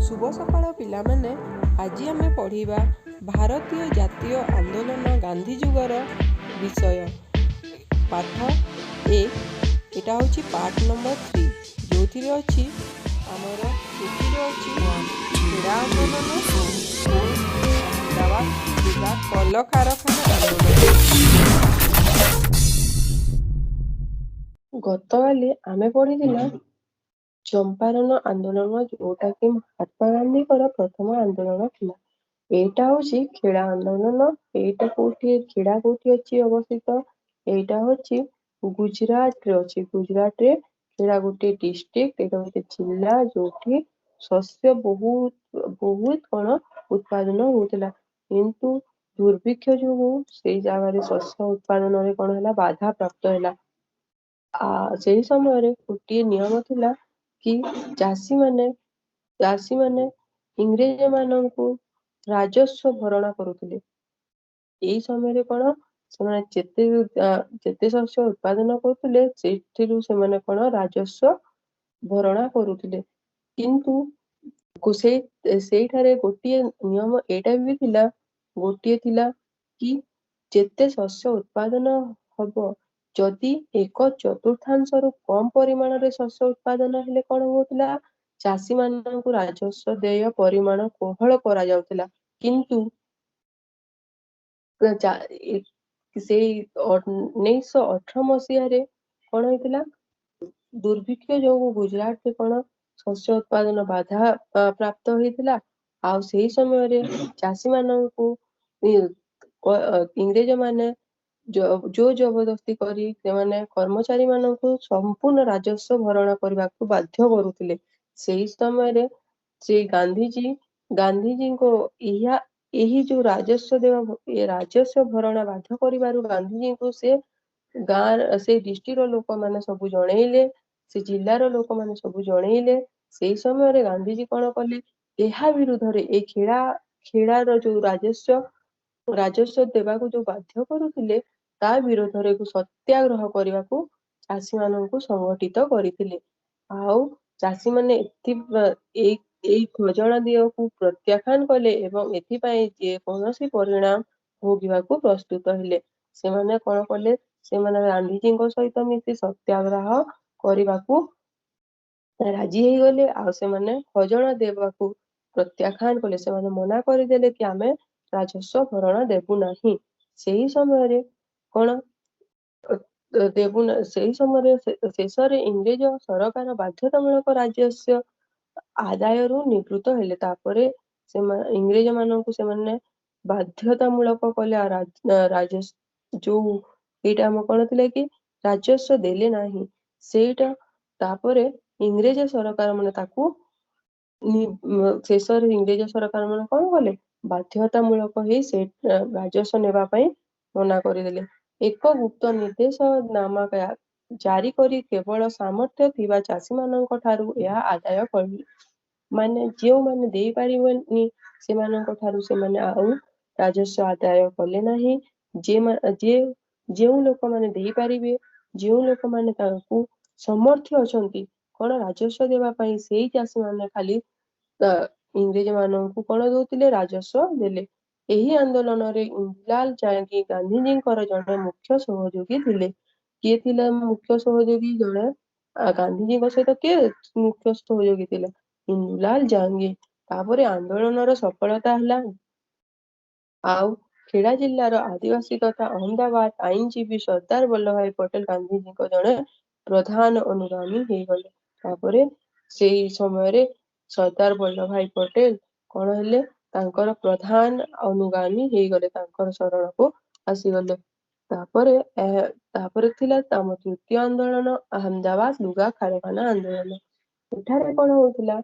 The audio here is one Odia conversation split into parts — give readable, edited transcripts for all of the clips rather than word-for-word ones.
शुभ सकाळ पिलामाने आज आमे पढ़िबा भारतीय जातीय आंदोलन गांधी जुगर विषय पाठ एक एटा होची पार्ट नंबर 3 जोथिरे अछि हमर जोथिरे अछि क्रीड़ा आंदोलन दवा दुर्गा कल कारखाना आंदोलन। गतकाली आमे पढ़िथिला चंपारण आंदोलन जोटा कि महात्मा गांधी प्रथम आंदोलन थिला। एटा होची खेड़ा आंदोलन। एटा कोठी खेड़ा कोठी अछि अवस्थित। एटा होची गुजरात रे अछि। गुजरात रे खेड़ा गोटे डिस्ट्रिक्ट। एटा गोटे जिला जोठी शस्य बहुत कण उत्पादन होतिला किंतु दुर्भिक्ष जोगु सेई जागारे शस्य उत्पादन रे कण हैला बाधा प्राप्त हैला। सेही समय गोटे नियम थिला कि चाषी माने इंग्रेज माननकु राजस्व भरणा करुथिले। एई समय कण सेमाने जेते शस्य उत्पादन करुथिले सेथिरु सेमाने कण राजस्व भरणा करुथिले किंतु सेठारे गोटे नियम एटा भी थिला गोटे थिला कि जेते शस्य उत्पादन हबो जदि 1/4 कम परिमाण रे शस्य उत्पादन हेले कण होतिला चाषी माननकु राजस्व देय परिमाण कोहळ करा जाउतिला किंतु सेई 1918 मसीहा रे कण होइतिला दुर्भिक्ष जोगु गुजरात रे कण शस्य उत्पादन बाधा प्राप्त होइतिला। आ सेही समय रे चाषी माननकु इंग्रेज माने जो जबरदस्ती करी सेमाने कर्मचारी माननकु संपूर्ण राजस्व भरण करबाकू बाध्य करुथिले। सेही समय रे श्री गांधीजी को एही जो राजस्व भरणा बाध्य करिबारु गांधीजी को से गाँ से डिस्ट्रिक्ट रो लोक माने सब जणेइले से जिल्लार लोक माने सब जणेइले। सेही समय रे गांधीजी कण कले एहा विरुद्ध रे ए खेड़ार जो राजस्व देबाकू जो बाध्य करुथिले ता विरोध रे सत्याग्रह करबाकू चाषी माननकु संगठित करिथिले। आउ चाषी माने एई घोषणा दियकू प्रत्याख्यान कले एवं एथिपाई जे कौनसी परिणाम भोगिबाकू प्रस्तुत हेले। सेमाने कण कले सेमाने गांधीजी सहित मिसी सत्याग्रह करबाकू राजी हेई गले। आ सेमाने घोषणा देबाकू प्रत्याख्यान कले सेमाने मना करदेले कि आमे राजस्व भरण देबु नाही। सेही समय रे कण सेही समय शेषरे इंग्रेज सरकार बाध्यतामूलक राजस्व आदायरू निवृत्त हेले। तापरे इंग्रेज माननकु सेमाने बाध्यतामूलक कले राजस्व जो एटा हम कण थिले कि राजस्व देले नाही सेटा तापरे इंग्रेज सरकार माने ताकू शेषरे इंग्रेज सरकार माने कण कले बाध्यतामूलक हेई से राजस्व नेबा पई मना करिदेले। एक गुप्त निर्देश नामा जारी करी केवल सामर्थ्य थिबा चाषी माननक ठारू एहा आदाय करिले। माने जेउ माने देई पारिबेनी सेमानक ठारू सेमाने आउ राजस्व आदाय कले नाही। जेउ लोक माने देई पारिबे जेउ लोक माने तांकू समर्थ अछंती कण राजस्व देबा पई सेई चाषी माने खाली इंग्रेज माननकु कण दउतिले राजस्व देले। एही आंदोलन रे इंदिरालाल जांगी गांधीजींकर जड़े मुख्य सहयोगी थिले। किए थिले मुख्य सहयोगी जड़े गांधीजी सहित किए मुख्य सहयोगी थिले इंदिरालाल जांगी। तापरे आंदोलन रो सफलता हला। आउ खेड़ा जिल्लार आदिवासी तथा अहमदाबाद आईनजीवी सरदार वल्लभ भाई पटेल गांधीजी को जड़े प्रधान अनुगामी हेई गले। तापरे सेई समय रे सरदार वल्लभ भाई पटेल कण हेले तांकर प्रधान अनुगामी हेई गले तांकर शरण को आसीगले। तापरे थिला आम तृतीय आंदोलन अहमदाबाद लुगा कारखाना आंदोलन। एठारे कण होतिला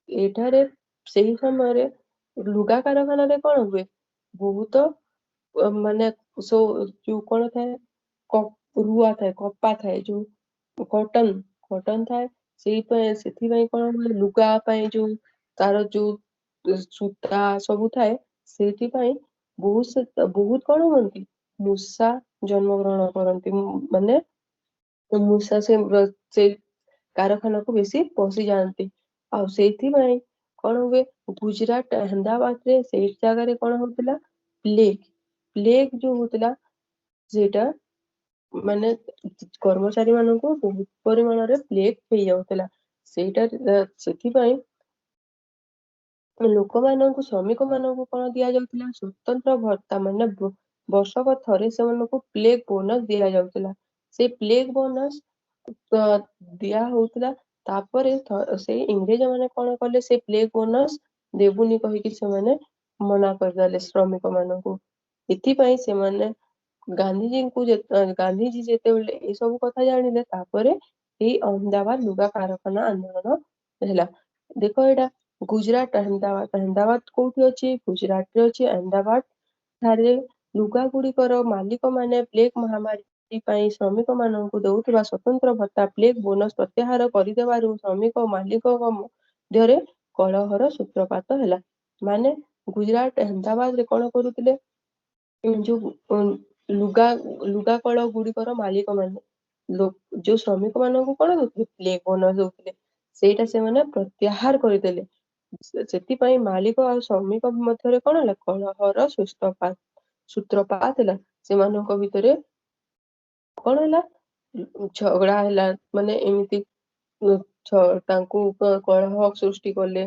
एठारे सेही समय रे लुगा कारखाना रे कण हुए बहुत माने जो कण थाए रुआ थाए कपा थाए जो कॉटन थाए सेथि कण हुए लुगा पई जो तार जो सूता सब थाए सेथि बहुत कण हुअंती मूषा जन्म ग्रहण करती माने मूषा से कारखाना को बेसी पशि जाती। आ କଣ ହୁଏ ଗୁଜୁରାଟ ଅହମଦାବାଦରେ ସେଇ ଜାଗାରେ କଣ ହଉଥିଲା ପ୍ଲେଗ ଯୋଉ ହଉଥିଲା ସେଇଟା ମାନେ କର୍ମଚାରୀ ମାନଙ୍କୁ ବହୁତ ପରିମାଣରେ ପ୍ଲେଗ ହେଇଯାଉଥିଲା ସେଇଟା ସେଥିପାଇଁ ଲୋକମାନଙ୍କୁ ଶ୍ରମିକ ମାନଙ୍କୁ କଣ ଦିଆଯାଉଥିଲା ସ୍ୱତନ୍ତ୍ର ଭତ୍ତା ମାନେ ବର୍ଷକ ଥରେ ସେମାନଙ୍କୁ ପ୍ଲେଗ ବୋନସ ଦିଆଯାଉଥିଲା ସେଇ ପ୍ଲେଗ ବୋନସ ଦିଆ ହଉଥିଲା ତାପରେ ସେଇ ଇଂରେଜ ମାନେ କଣ କଲେ ସେ ପ୍ଲେଗ ବୋନସ ଦେବୁନି କହିକି ସେମାନେ ମନା କରିଦେଲେ ଶ୍ରମିକ ମାନଙ୍କୁ ଏଥିପାଇଁ ସେମାନେ ଗାନ୍ଧିଜୀ ଯେତେବେଳେ ଏ ସବୁ କଥା ଜାଣିଲେ ତାପରେ ଏଇ ଅହମ୍ମଦାବାଦ ଲୁଗା କାରଖାନା ଆନ୍ଦୋଳନ ହେଲା ଦେଖ ଏଇଟା ଗୁଜୁରାଟ ଅହମଦାବାଦ କୋଉଠି ଅଛି ଗୁଜୁରାଟରେ ଅଛି ଅହମଦାବାଦ ଠାରେ ଲୁଗା ଗୁଡିକର ମାଲିକ ମାନେ ପ୍ଲେଗ ମହାମାରୀ ପାଇଁ ଶ୍ରମିକ ମାନଙ୍କୁ ଦଉଥିବା ସ୍ୱତନ୍ତ୍ର ଭତ୍ତା ପ୍ଲେଗ ବୋନସ ପ୍ରତ୍ୟାହାର କରିଦେବାରୁ ଶ୍ରମିକ ମାଲିକଙ୍କ ମଧ୍ୟରେ କଳହର ସୂତ୍ରପାତ ହେଲା ମାନେ ଗୁଜୁରାଟ ଅହମଦାବାଦରେ କଣ କରୁଥିଲେ ଯୋଉ ଲୁଗା କଳ ଗୁଡିକର ମାଲିକ ମାନେ ଯୋଉ ଶ୍ରମିକ ମାନଙ୍କୁ କଣ ଦଉଥିଲେ ପ୍ଲେଗ ବୋନସ ଦଉଥିଲେ ସେଇଟା ସେମାନେ ପ୍ରତ୍ୟାହାର କରିଦେଲେ ସେଥିପାଇଁ ମାଲିକ ଆଉ ଶ୍ରମିକ ମଧ୍ୟରେ କଣ ହେଲା କଳହର ସୂତ୍ରପାତ ହେଲା ସେମାନଙ୍କ ଭିତରେ କଣ ହେଲା ଝଗଡା ହେଲା ମାନେ ଏମିତି ତାଙ୍କୁ କଳହ ସୃଷ୍ଟି କଲେ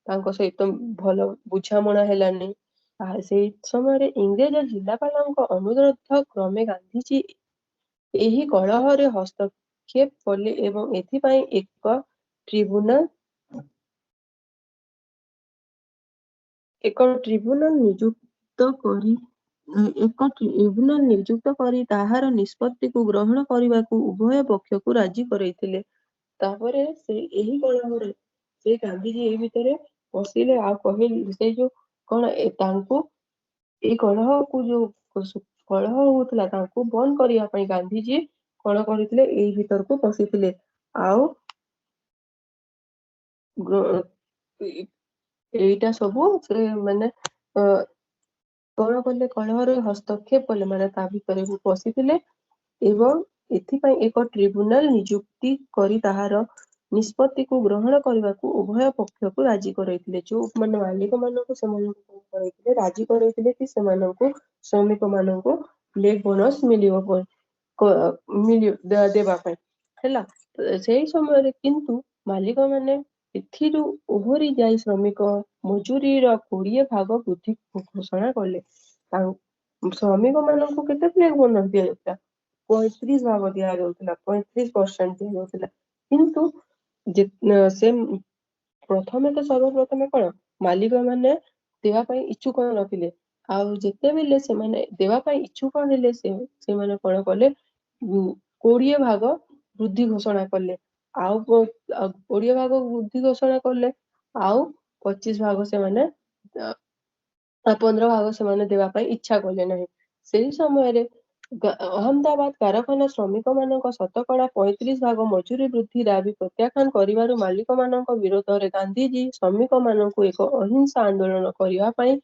ତାଙ୍କ ସହିତ ଭଲ ବୁଝାମଣା ହେଲାନି ସେଇ ସମୟରେ ଇଂରେଜ ଜିଲ୍ଲାପାଳଙ୍କ ଅନୁରୋଧ କ୍ରମେ ଗାନ୍ଧିଜୀ ଏହି କଳହରେ ହସ୍ତକ୍ଷେପ କଲେ ଏବଂ ଏଥିପାଇଁ ଏକ ଟ୍ରିବ୍ୟୁନାଲ ନିଯୁକ୍ତ କରି ତାହାର ନିଷ୍ପତ୍ତିକୁ ଗ୍ରହଣ କରିବାକୁ ଉଭୟ ପକ୍ଷକୁ ରାଜି କରେଇଥିଲେ ତାପରେ ଏହି କଳହରେ ସେ ଗାନ୍ଧିଜୀ ଏଇ ଭିତରେ ପଶିଲେ ଆଉ କହିଲେ ସେଇ ଯୋଉ କଣ ତାଙ୍କୁ ଏଇ କଳହକୁ ଯୋଉ କଳହ ହଉଥିଲା ତାଙ୍କୁ ବନ୍ଦ କରିବା ପାଇଁ ଗାନ୍ଧିଜୀ କଣ କରିଥିଲେ ଏଇ ଭିତରକୁ ପଶିଥିଲେ ଆଉ ଏଇଟା ସବୁ ସେ ମାନେ କଣ କଲେ କଳହରେ ହସ୍ତକ୍ଷେପ କଲେ ମାନେ ତା ଭିତରେ ପଶିଥିଲେ ଏବଂ ଏଥିପାଇଁ ଏକ ଟ୍ରିବ୍ୟୁନାଲ ନିଯୁକ୍ତି କରି ତାହାର ନିଷ୍ପତ୍ତିକୁ ଗ୍ରହଣ କରିବାକୁ ଉଭୟ ପକ୍ଷକୁ ରାଜି କରାଇଥିଲେ ଯୋଉ ମାନେ ମାଲିକ ମାନଙ୍କୁ ସେମାନଙ୍କୁ କରାଇଥିଲେ ରାଜି କରାଇଥିଲେ କି ସେମାନଙ୍କୁ ଶ୍ରମିକ ମାନଙ୍କୁ ପ୍ଲେଗ ବୋନସ ଦେବା ପାଇଁ ହେଲା ସେଇ ସମୟରେ କିନ୍ତୁ ମାଲିକ ମାନେ ଏଥିରୁ ଓହରି ଯାଇ ଶ୍ରମିକ ମଜୁରିର 20% ବୃଦ୍ଧି ଘୋଷଣା କଲେ ଶ୍ରମିକ ମାନଙ୍କୁ କେତେ ପ୍ଲେଗ ବୋନସ ଦିଆଯାଉଥିଲା 35% ଦିଆଯାଉଥିଲା 35% ଦିଆଯାଉଥିଲା କିନ୍ତୁ ସେ ପ୍ରଥମେ ତ ସର୍ବପ୍ରଥମେ କଣ ମାଲିକ ମାନେ ଦେବା ପାଇଁ ଇଚ୍ଛୁକ ନଥିଲେ ଆଉ ଯେତେବେଳେ ସେମାନେ ଦେବା ପାଇଁ ଇଚ୍ଛୁକ ହେଲେ ସେମାନେ କଣ କଲେ 20% ବୃଦ୍ଧି ଘୋଷଣା କଲେ ଆଉ 20% ବୃଦ୍ଧି ଘୋଷଣା କଲେ ଆଉ 25% ସେମାନେ 15% ସେମାନେ ଦେବା ପାଇଁ ଇଚ୍ଛା କଲେ ନାହିଁ ସେଇ ସମୟରେ ଅହମ୍ମଦାବାଦ କାରଖାନା ଶ୍ରମିକ ମାନଙ୍କ ଶତକଡା 35% ମଜୁରୀ ବୃଦ୍ଧି ଦାବି ପ୍ରତ୍ୟାଖ୍ୟାନ କରିବାରୁ ମାଲିକ ମାନଙ୍କ ବିରୋଧରେ ଗାନ୍ଧିଜୀ ଶ୍ରମିକ ମାନଙ୍କୁ ଏକ ଅହିଂସା ଆନ୍ଦୋଳନ କରିବା ପାଇଁ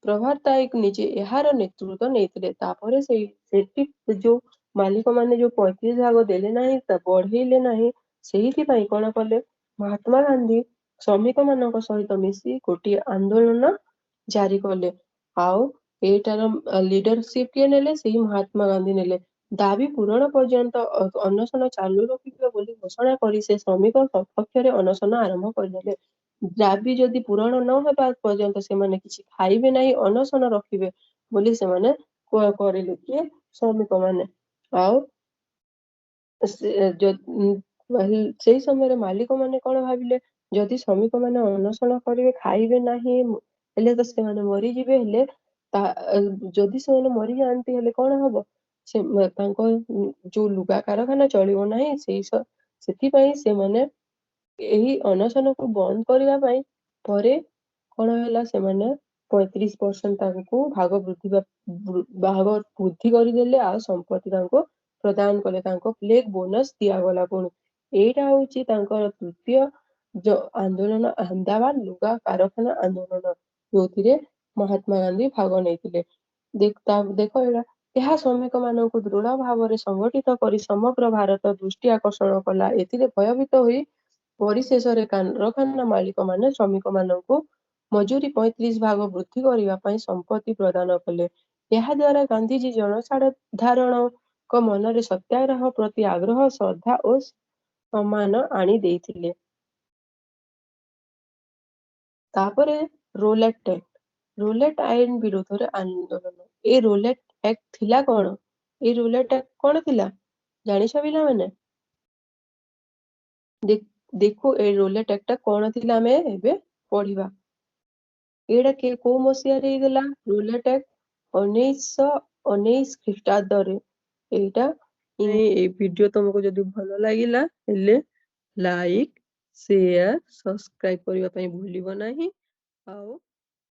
ପ୍ରଭାତଦାୟକ ନିଜେ ଏହାର ନେତୃତ୍ୱ ନେଇଥିଲେ ତାପରେ ସେଠି ଯୋଉ ମାଲିକ ମାନେ ଯୋଉ 35% ଦେଲେ ନାହିଁ ତା ବଢେଇଲେ ନାହିଁ ସେଇଥିପାଇଁ କଣ କଲେ ମହାତ୍ମା ଗାନ୍ଧୀ ଶ୍ରମିକ ମାନଙ୍କ ସହିତ ମିଶି ଗୋଟିଏ ଆନ୍ଦୋଳନ ଜାରି କଲେ ଆଉ ଏଇଟାର ଲିଡରସିପ କିଏ ନେଲେ ସେଇ ମହାତ୍ମା ଗାନ୍ଧୀ ନେଲେ ଦାବି ପୂରଣ ପର୍ଯ୍ୟନ୍ତ ଅନଶନ ଚାଲୁ ରଖିବେ ବୋଲି ଘୋଷଣା କରି ସେ ଶ୍ରମିକ ସପକ୍ଷରେ ଅନଶନ ଆରମ୍ଭ କରିଦେଲେ ଦାବି ଯଦି ପୂରଣ ନହେବା ପର୍ଯ୍ୟନ୍ତ ସେମାନେ କିଛି ଖାଇବେ ନାହିଁ ଅନଶନ ରଖିବେ ବୋଲି ସେମାନେ କରିଲେ କିଏ ଶ୍ରମିକ ମାନେ ଆଉ ସେଇ ସମୟରେ ମାଲିକ ମାନେ କଣ ଭାବିଲେ ଯଦି ଶ୍ରମିକ ମାନେ ଅନଶନ କରିବେ ଖାଇବେ ନାହିଁ ହେଲେ ତ ସେମାନେ ମରିଯିବେ ହେଲେ ତା ଯଦି ସେମାନେ ମରିଯାଆନ୍ତି ହେଲେ କଣ ହବ ସେ ତାଙ୍କ ଯୋଉ ଲୁଗା କାରଖାନା ଚଳିବ ନାହିଁ ସେଥିପାଇଁ ସେମାନେ ଏହି ଅନଶନକୁ ବନ୍ଦ କରିବା ପାଇଁ ପରେ କଣ ହେଲା ସେମାନେ 35% ତାଙ୍କୁ ଭାଗ ବୃଦ୍ଧି କରିଦେଲେ ଆଉ ସମ୍ପତ୍ତି ତାଙ୍କୁ ପ୍ରଦାନ କଲେ ତାଙ୍କ ପ୍ଲେଗ ବୋନସ ଦିଆଗଲା ପୁଣି ଏଇଟା ହଉଛି ତାଙ୍କର ତୃତୀୟ ଆନ୍ଦୋଳନ ଅହମଦାବାଦ ଲୁଗା କାରଖାନା ଆନ୍ଦୋଳନ ଯୋଉଥିରେ ମହାତ୍ମା ଗାନ୍ଧୀ ଭାଗ ନେଇଥିଲେ ଦେଖ ଏଇଟା ଏହା ଶ୍ରମିକ ମାନଙ୍କୁ ଦୃଢ ଭାବରେ ସଂଗଠିତ କରି ସମଗ୍ର ଭାରତ ଦୃଷ୍ଟି ଆକର୍ଷଣ କଲା ଏଥିରେ ଭୟଭୀତ ହୋଇ ପରିଶେଷରେ କାରଖାନା ମାଲିକମାନେ ଶ୍ରମିକମାନଙ୍କୁ ମଜୁରୀ 35 ଭାଗ ବୃଦ୍ଧି କରିବା ପାଇଁ ସମ୍ମତି ପ୍ରଦାନ କଲେ। ଏହାଦ୍ୱାରା ଗାନ୍ଧିଜୀ ଜନସାଧାରଣଙ୍କ ମନରେ ସତ୍ୟାଗ୍ରହ ପ୍ରତି ଆଗ୍ରହ, ଶ୍ରଦ୍ଧା ଓ ସମ୍ମାନ ଆଣି ଦେଇଥିଲେ। ତାପରେ ରୋଲେଟ୍ ଆକ୍ଟ। ରୋଲେଟ୍ ଆଇନ ବିରୋଧରେ ଆନ୍ଦୋଳନ। ଏ ରୋଲେଟ୍ ଆକ୍ଟ ଥିଲା କଣ? ଏ ରୋଲେଟ୍ ଆକ୍ଟ କଣ ଥିଲା ଜାଣିଛ ପିଲାମାନେ? ଦେଖୁ ଏ ରୋଲେଟ୍ ଆକ୍ଟଟା କଣ ଥିଲା ଆମେ ଏବେ ପଢିବା। ଏଇଟା କୋଉ ମସିହାରେ ହେଇଥିଲା? ରୋଲେଟ୍ ଆକ୍ଟ 1919 ଖ୍ରୀଷ୍ଟାବ୍ଦରେ। ଏଇଟା ଏଇ ଭିଡିଓ ତମକୁ ଯଦି ଭଲ ଲାଗିଲା ହେଲେ ଲାଇକ୍, ସେୟାର, ସବସ୍କ୍ରାଇବ କରିବା ପାଇଁ ଭୁଲିବ ନାହିଁ। ଆଉ